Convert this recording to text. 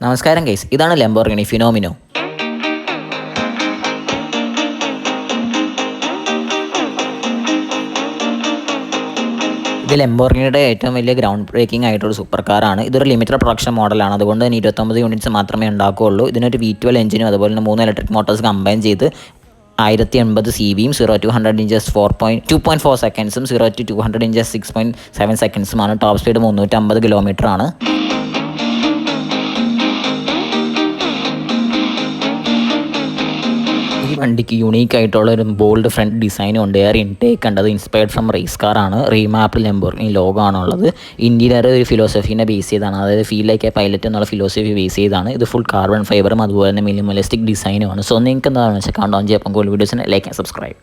നമസ്കാരം ഗൈസ്, ഇതാണ് ലംബോർഗിനി ഫിനോമിനോ. ഇത് ലംബോർഗിനിയുടെ ഏറ്റവും വലിയ ഗ്രൗണ്ട് ബ്രേക്കിംഗ് ആയിട്ടൊരു സൂപ്പർ കാറാണ്. ഇതൊരു ലിമിറ്റഡ് പ്രൊഡക്ഷൻ മോഡലാണ്, അതുകൊണ്ട് തന്നെ 29 യൂണിറ്റ്സ് മാത്രമേ ഉണ്ടാക്കുകയുള്ളൂ. ഇതിനൊരു V12 എഞ്ചിനും അതുപോലെ തന്നെ 3 ഇലക്ട്രിക് മോട്ടോഴ്സ് കമ്പൈൻ ചെയ്ത് 1080 CV-യും 0 to 100 inches 2.4 സെക്കൻഡ്സും 0 to 200 inches 6.7 സെക്കൻഡ്സുമാണ്. ടോപ്പ് സ്പീഡ് 350 കിലോമീറ്റർ ആണ്. ഈ വണ്ടിക്ക് യുണീക്ക് ആയിട്ടുള്ള ഒരു ബോൾഡ് ഫ്രണ്ട് ഡിസൈനും ഉണ്ട്. എയർ ഇൻടേക്ക് ഉണ്ട്, അത് ഇൻസ്പയർഡ് ഫ്രം റേസ് കാറാണ്. റീമാപ്പിൽ ലംബോർഗിനി ലോഗോ ആണുള്ളത്. ഇന്റീരിയർ ഒരു ഫിലോസഫീനെ ബേസ് ചെയ്താണ്, അതായത് ഫീൽ ലൈക്ക് എ പൈലറ്റ് എന്നുള്ള ഫിലോസഫി ബേസ് ചെയ്താണ്. ഇത് ഫുൾ കാർബൺ ഫൈബറും അതുപോലെ തന്നെ മിനിമലിസ്റ്റിക് ഡിസൈനുമാണ്. സോ നിങ്ങൾക്ക് എന്താണെന്ന് വെച്ചാൽ കണ്ടോ ചെയ്യാം. വീഡിയോസിന് ലൈക്ക് ആൻഡ് സബ്സ്ക്രൈബ്.